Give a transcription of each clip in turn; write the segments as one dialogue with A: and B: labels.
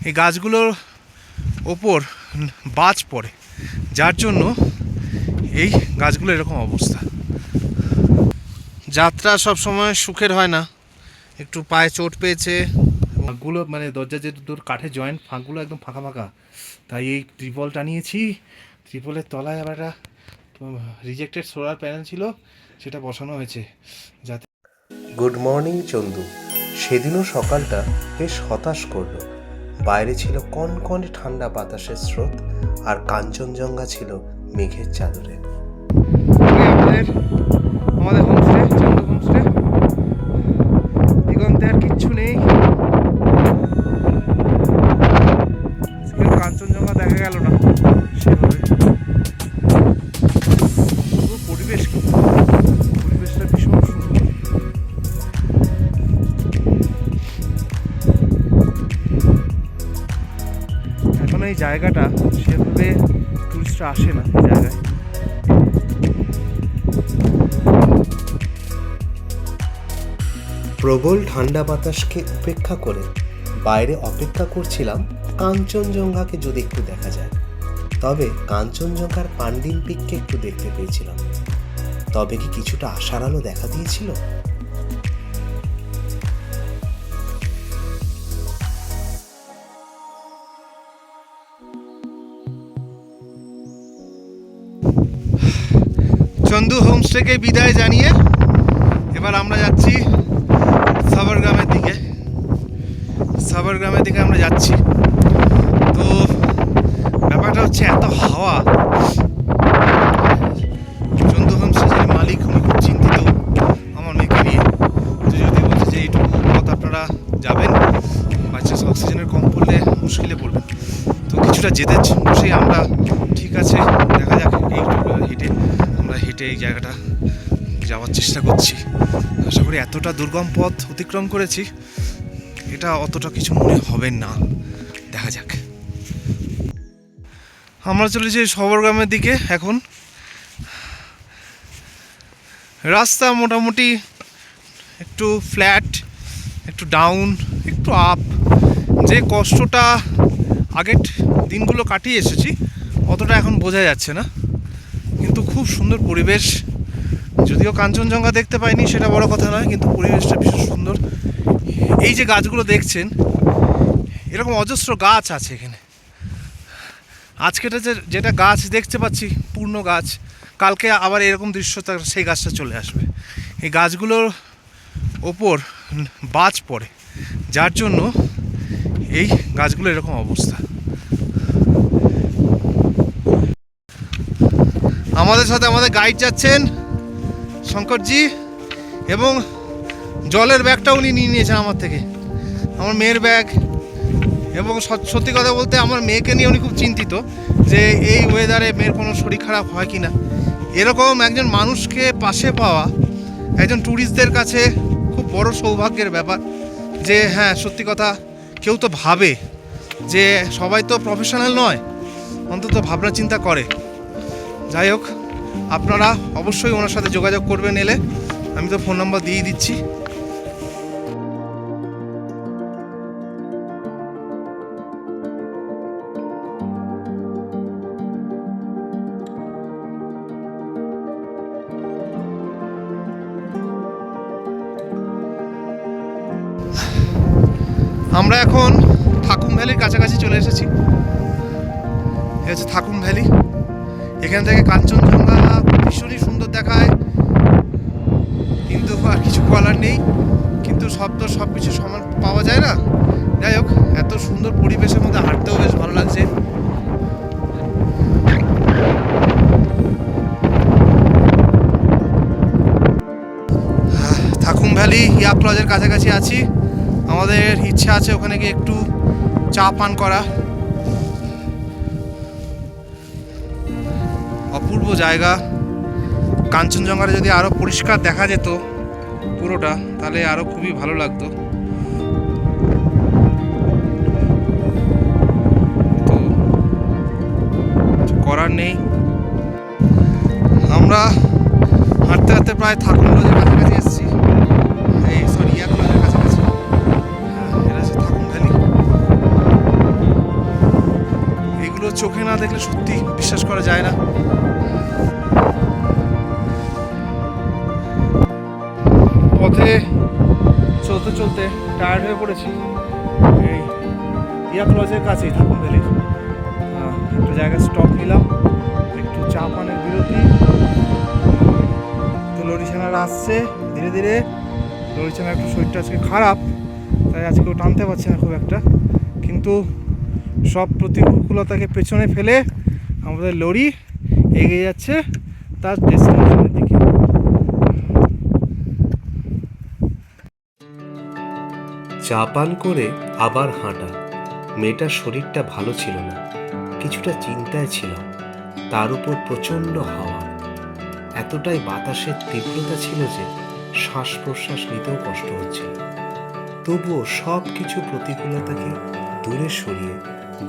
A: এই গাছগুলোর ওপর বাজ পড়ে, যার জন্য এই গাছগুলো এরকম অবস্থা। যাত্রা সব সময় সুখের হয় না, একটু পায়ে চোট পেয়েছে। ফাঁকগুলো মানে দরজা যে দুটোর কাঠের জয়েন্ট ফাঁকগুলো একদম ফাঁকা ফাঁকা, তাই এই ত্রিপলটা নিয়েছি। ত্রিপলের তলায় আবার একটা রিজেক্টেড সোলার প্যানেল ছিল, সেটা বসানো হয়েছে যাতে।
B: Good morning Chandu. সেদিনও সকালটা বেশ হতাশ করলো। বাইরে ছিল কনকনে ঠান্ডা বাতাসের স্রোত, আর কাঞ্চনজঙ্ঘা ছিল মেঘের চাদরে।
A: আমাদের হোমস্টে, চন্দু হোমস্টে। দিগন্তে আর কিচ্ছু নেই, কাঞ্চনজঙ্ঘা দেখা গেল না সেভাবে। পরিবেশটা ভীষণ সুন্দর। এখন এই জায়গাটা সেভাবে টুরিস্টরা আসে না এই জায়গায়।
B: প্রবল ঠান্ডা বাতাসকে উপেক্ষা করে বাইরে অপেক্ষা করছিলাম কাঞ্চনজঙ্ঘাকে যদি একটু দেখা যায়। তবে কাঞ্চনজঙ্ঘার পান্ডিন পিককে একটু দেখতে পেয়েছিলাম। তবে কি কিছুটা আশার আলো দেখা দিয়েছিল?
A: চন্দু হোমস্টেকে বিদায় জানিয়ে এবার আমরা যাচ্ছি সাভারগ্রামের দিকে। সাভারগ্রামের দিকে আমরা যাচ্ছি। তো ব্যাপারটা হচ্ছে এত হাওয়া। চন্দু হোমস্টে যে মালিক উনি খুব চিন্তিত আমার মেয়েকে নিয়ে। তো যদি বলছে যে এইটুকু পথ আপনারা যাবেন, বাচ্চা অক্সিজেনের কম পড়লে মুশকিলে পড়বেন, তো কিছুটা যেতে বসেই আমরা ঠিক আছে দেখা যাক এইটুকু হেঁটে এই জায়গাটা যাওয়ার চেষ্টা করছি। আশা করি এতটা দুর্গম পথ অতিক্রম করেছি, এটা অতটা কিছু মনে হবে না। দেখা যাক। আমরা চলেছি সাভারগ্রামের দিকে। এখন রাস্তা মোটামুটি একটু ফ্ল্যাট, একটু ডাউন, একটু আপ। যে কষ্টটা আগের দিনগুলো কাটিয়ে এসেছি অতটা এখন বোঝা যাচ্ছে না, কিন্তু খুব সুন্দর পরিবেশ। যদিও কাঞ্চনজঙ্ঘা দেখতে পাইনি সেটা বড় কথা নয়, কিন্তু পরিবেশটা ভীষণ সুন্দর। এই যে গাছগুলো দেখছেন, এরকম অজস্র গাছ আছে এখানে। আজকেটা যেটা গাছ দেখতে পাচ্ছি পূর্ণ গাছ, কালকে আবার এরকম দৃশ্য সেই গাছটা চলে আসবে। এই গাছগুলোর ওপর বাজ পড়ে, যার জন্য এই গাছগুলো এরকম অবস্থা। আমাদের সাথে আমাদের গাইড যাচ্ছেন শঙ্করজি, এবং জলের ব্যাগটা উনি নিয়ে নিয়েছেন আমার থেকে, আমার মেয়ের ব্যাগ। এবং সত্যি কথা বলতে আমার মেয়েকে নিয়ে উনি খুব চিন্তিত যে এই ওয়েদারে মেয়ের কোনো শরীর খারাপ হয় কি না। এরকম একজন মানুষকে পাশে পাওয়া একজন ট্যুরিস্টদের কাছে খুব বড় সৌভাগ্যের ব্যাপার। যে হ্যাঁ, সত্যি কথা, কেউ তো ভাবে যে সবাই তো প্রফেশনাল নয়, অন্তত ভাবনা চিন্তা করে। যাই হোক, আপনারা অবশ্যই ওনার সাথে যোগাযোগ করবেন এলে, আমি তো ফোন নাম্বার দিয়ে দিচ্ছি। আমরা এখন থাকুম ভ্যালির কাছাকাছি চলে এসেছি। এ হচ্ছে থাকুম ভ্যালি। এখান থেকে কাঞ্চনজঙ্ঘা ভীষণই সুন্দর দেখায়, কিন্তু আর কিছু বলার নেই। কিন্তু সব কিছু সমান পাওয়া যায় না। যাই হোক, এত সুন্দর পরিবেশের মধ্যে হাঁটতেও বেশ ভালো লাগছে। থাকুম ভ্যালি ইয়াক লজের কাছাকাছি আছি। আমাদের ইচ্ছা আছে ওখানে গিয়ে একটু চা পান করা। অপূর্ব জায়গা। কাঞ্চনজঙ্ঘাটা যদি আরও পরিষ্কার দেখা যেত পুরোটা, তাহলে আরও খুবই ভালো লাগতো। তো কিছু করার নেই। আমরা হাঁটতে হাঁটতে প্রায় থাকুম লজের কাছাকাছি এসেছি। ইয়াক লজের কাছাকাছি। এটা হচ্ছে থাকুম ভ্যালি। এগুলো চোখে না দেখলে সত্যি বিশ্বাস করা যায় না। পথে চলতে চলতে টায়ার্ড হয়ে পড়েছি। এই ইয়াক লজের কাছেই ঠাকুর ভ্যালির একটা জায়গায় স্টপ নিলাম, একটু চা পানের বিরতি। তো লরিছানারা আসছে ধীরে ধীরে। লরিছানার একটু শরীরটা আজকে খারাপ, তাই আজকেও টানতে পারছে না খুব একটা, কিন্তু সব প্রতিকূলতাকে পেছনে ফেলে আমাদের লরি এগিয়ে যাচ্ছে তার ডেস্টিনেশনের দিকে।
B: চা পান করে আবার হাঁটা। মেয়েটার শরীরটা ভালো ছিল না, কিছুটা চিন্তায় ছিলাম। তার উপর প্রচণ্ড হাওয়া, এতটাই বাতাসের তীব্রতা ছিল যে শ্বাস প্রশ্বাস নিতেও কষ্ট হচ্ছিল। তবুও সব কিছু প্রতিকূলতাকে দূরে সরিয়ে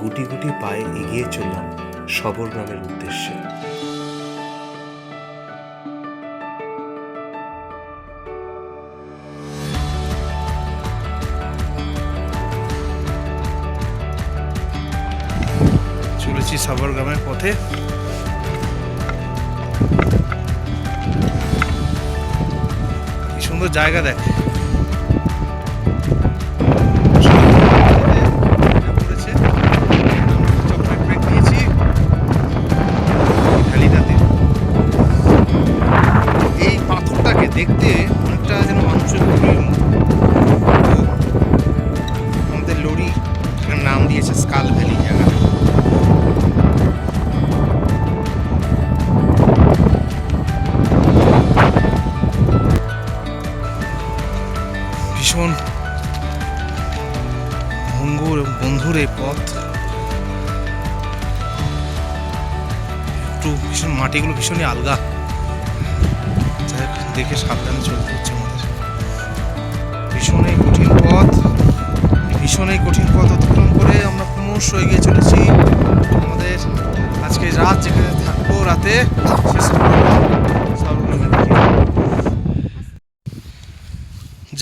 B: গুটি গুটি পায়ে এগিয়ে চললাম সবরগ্রামের উদ্দেশ্যে।
A: চলেছি সবরগ্রামের পথে। কি সুন্দর জায়গা দেখ। এই পাথরটাকে দেখতে অনেকটা যেন মানুষের পুকুরের মতো। আমাদের লরি নাম দিয়েছে স্কাল ভ্যালি জায়গাটা। ভীষণ ভঙ্গুর বন্ধুর এই পথ, একটু ভীষণ মাটিগুলো ভীষণই আলগা, দেখে সাবধানে চলতে হচ্ছে আমাদের। ভীষণই কঠিন পথ, ভীষণই কঠিন পথ অতিক্রম করে আমরা ক্রমশ এগিয়ে চলেছি আমাদের আজকে রাত যেখানে থাকবো, রাতে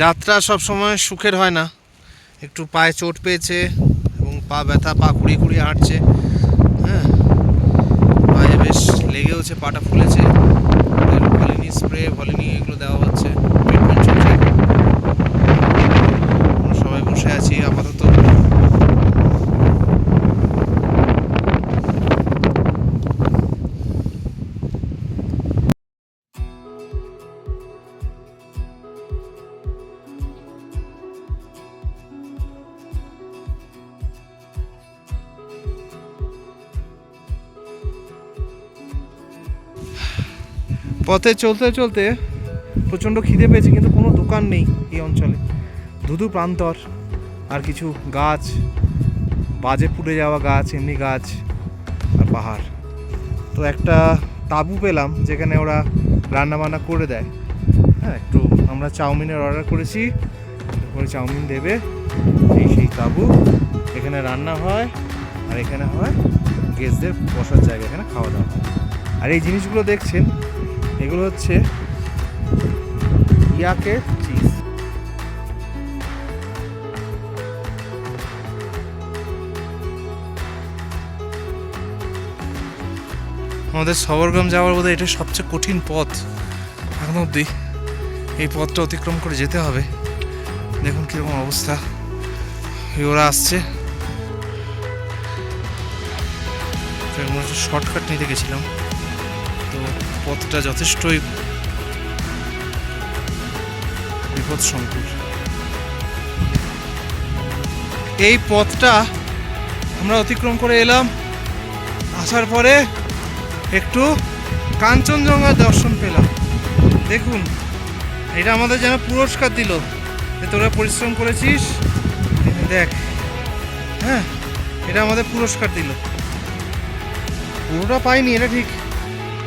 A: যাত্রা সব সময় সুখের হয় না। একটু পায়ে চোট পেয়েছে এবং পা ব্যথা, পা কুড়িয়ে কুড়িয়ে হাঁটছে। হ্যাঁ, পায়ে বেশ লেগেওছে, পাটা ফুলেছে। ভলিনি স্প্রে, ভলিনি এগুলো দেওয়া হচ্ছে, ট্রিটমেন্ট চলছে। আমরা সবাই বসে আছি আপাতত। পথে চলতে চলতে প্রচণ্ড খিদে পেয়েছে, কিন্তু কোনো দোকান নেই এই অঞ্চলে। ধুধু প্রান্তর, আর কিছু গাছ, বাজে পুড়ে যাওয়া গাছ, এমনি গাছ আর পাহাড়। তো একটা তাঁবু পেলাম যেখানে ওরা রান্নাবান্না করে দেয়। হ্যাঁ, একটু আমরা চাউমিনের অর্ডার করেছি, করে চাউমিন দেবে। সেই তাঁবু, এখানে রান্না হয় আর এখানে হয় গেস্টদের বসার জায়গা, এখানে খাওয়া দাওয়া হয়। আর এই জিনিসগুলো দেখছেন, এগুলো হচ্ছে ইয়াকের চিজ। আমাদের সবরগ্রাম যাওয়ার বোধহয় এটা সবচেয়ে কঠিন পথ এখন অবধি। এই পথটা অতিক্রম করে যেতে হবে। দেখুন কীরকম অবস্থা। ওরা আসছে, শর্টকাট নিতে গেছিলাম, তো পথটা যথেষ্টই বিপদসংকুল। এই পথটা আমরা অতিক্রম করে এলাম, আসার পরে একটু কাঞ্চনজঙ্ঘা দর্শন পেলাম। দেখুন, এটা আমাদের যেন পুরস্কার দিল যে তোরা পরিশ্রম করেছিস, দেখ। হ্যাঁ, এটা আমাদের পুরস্কার দিল। পুরোটা পাইনি, এটা ঠিক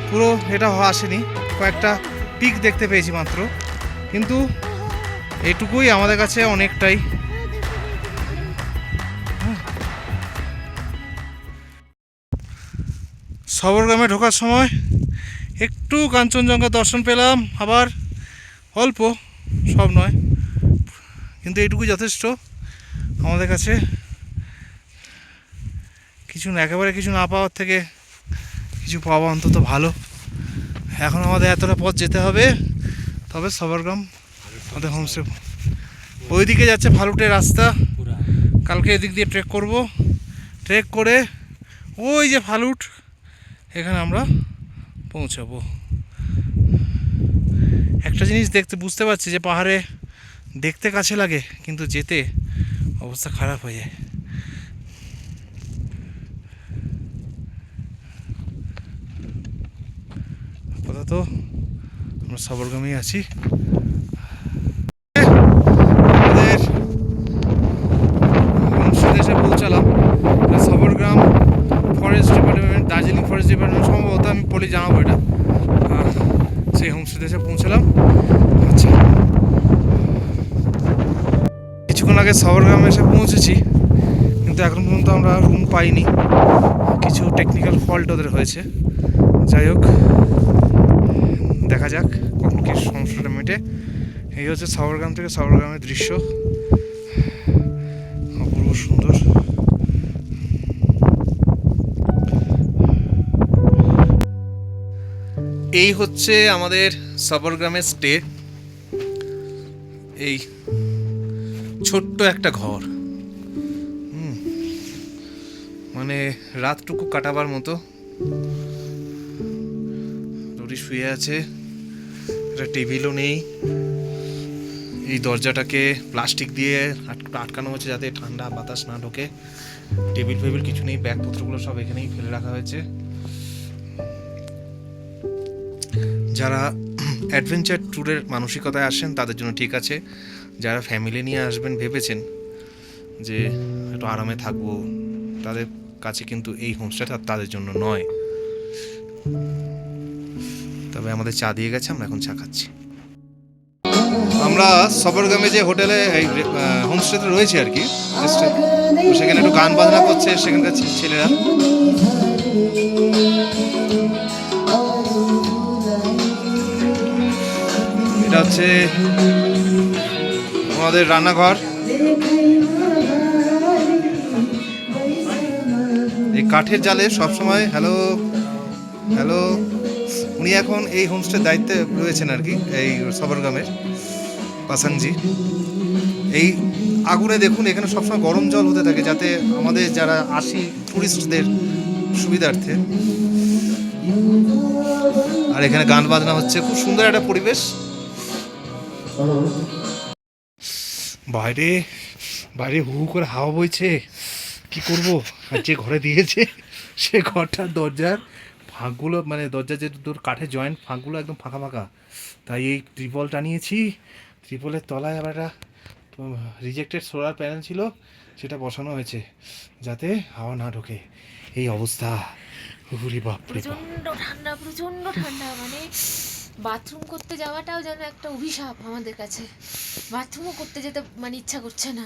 A: পুরো এটা আসেনি, কয়েকটা পিক দেখতে পেয়েছি মাত্র, কিন্তু এইটুকুই আমাদের কাছে অনেকটাই। সবরগ্রামে ঢোকার সময় একটু কাঞ্চনজঙ্ঘা দর্শন পেলাম, আবার অল্প, সব নয়, কিন্তু এইটুকুই যথেষ্ট আমাদের কাছে। কিছু না, একেবারে কিছু না পাওয়ার থেকে কিছু পাওয়া অন্তত ভালো। এখন আমাদের এতটা পথ যেতে হবে, তবে সবরগ্রাম আমাদের হোমস্টে। ওইদিকে যাচ্ছে ফালুটের রাস্তা, কালকে এদিক দিয়ে ট্রেক করব, ট্রেক করে ওই যে ফালুট এখানে আমরা পৌঁছাবো। একটা জিনিস বুঝতে পারছি যে পাহাড়ে দেখতে কাছে লাগে কিন্তু যেতে অবস্থা খারাপ হয়ে যায়। আপাতত আমরা সবরগ্রামেই আছি। আমাদের হোমস্টেতে এসে পৌঁছালাম। Sabargram forest department, Darjeeling forest department সম্ভবত, আমি পরে জানাবো এটা। সেই হোমস্টেতে এসে পৌঁছালাম। আচ্ছা, কিছুক্ষণ আগে সবরগ্রামে এসে পৌঁছেছি, কিন্তু এখন পর্যন্ত আমরা রুম পাইনি। কিছু টেকনিক্যাল ফল্ট ওদের হয়েছে। যাই হোক, দেখা যাক কখন কি সমস্যাটা মেটে। এই হচ্ছে সবরগ্রাম থেকে সবরগ্রামের দৃশ্য, অপূর্ব সুন্দর। এই হচ্ছে আমাদের সবরগ্রামের স্টে। এই ছোট্ট একটা ঘর, মানে রাতটুকু কাটাবার মতো। রুটি শুয়ে আছে, একটা টেবিলও নেই। এই দরজাটাকে প্লাস্টিক দিয়ে আটকানো হয়েছে যাতে ঠান্ডা বাতাস না ঢোকে। টেবিল ফেবিল কিছু নেই, ব্যাগপত্রগুলো সব এখানেই ফেলে রাখা হয়েছে। যারা অ্যাডভেঞ্চার ট্যুরের মানসিকতায় আসেন তাদের জন্য ঠিক আছে। যারা ফ্যামিলি নিয়ে আসবেন ভেবেছেন যে একটু আরামে থাকবো, তাদের কাছে কিন্তু এই হোমস্টেটা তাদের জন্য নয়। তবে আমাদের চা দিয়ে গেছে, আমরা এখন চা খাচ্ছি। আমরা সবরগ্রামে যে হোটেলে এই হোমস্টেতে রয়েছি আর কি, সেখানে একটু গান বাজনা করছে সেখানকার ছেলেরা। এটা হচ্ছে আমাদের রান্নাঘর। এই কাঠের জালে সবসময় হ্যালো হ্যালো উনি এখন এই হোমস্টের দায়িত্বে রয়েছেন আর কি, এই সবরগ্রামের পাসাংজি। এই আগুনে দেখুন এখানে সবসময় গরম জল হতে থাকে যাতে আমাদের যারা আসি টুরিস্টদের সুবিধার্থে। আর এখানে গান বাজনা হচ্ছে, খুব সুন্দর একটা পরিবেশ। বাইরে বাইরে হু হু করে হাওয়া বইছে, কি করব। আর যে ঘরে দিয়েছে সে ঘরটার দরজার ফাঁকগুলো, মানে দরজার যে দুটো কাঠের জয়েন্ট ফাঁকগুলো একদম ফাঁকা ফাঁকা। তাই এই ত্রিপল টানিয়েছি, ত্রিপলের তলায় আবার একটা রিজেক্টেড সোলার প্যানেল ছিল, সেটা বসানো হয়েছে যাতে হাওয়া না ঢোকে। এই অবস্থা,
C: প্রচন্ড ঠান্ডা, প্রচন্ড ঠান্ডা। মানে বাথরুম করতে যাওয়াটাও যেন একটা অভিশাপ আমাদের কাছে। বাথরুমও করতে যেতে মানে ইচ্ছা করছে না।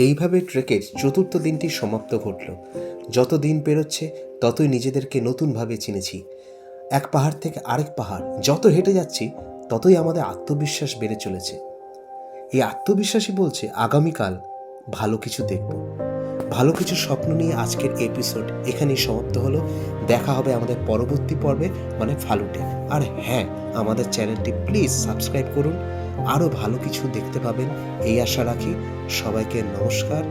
B: এইভাবে ট্রেকের চতুর্থ দিনটি সমাপ্ত ঘটল। যত দিন পেরোচ্ছে ততই নিজেদেরকে নতুনভাবে চিনেছি। এক পাহাড় থেকে আরেক পাহাড় যত হেঁটে যাচ্ছি ততই আমাদের আত্মবিশ্বাস বেড়ে চলেছে। এই আত্মবিশ্বাসই বলছে আগামীকাল ভালো কিছু দেখব। ভালো কিছু স্বপ্ন নিয়ে আজকের এপিসোড এখানেই সমাপ্ত হলো। দেখা হবে আমাদের পরবর্তী পর্বে, মানে ফালুটে। আর হ্যাঁ, আমাদের চ্যানেলটি প্লিজ সাবস্ক্রাইব করুন, আরও ভালো কিছু দেখতে পাবেন এই আশা রাখি। সবাইকে নমস্কার।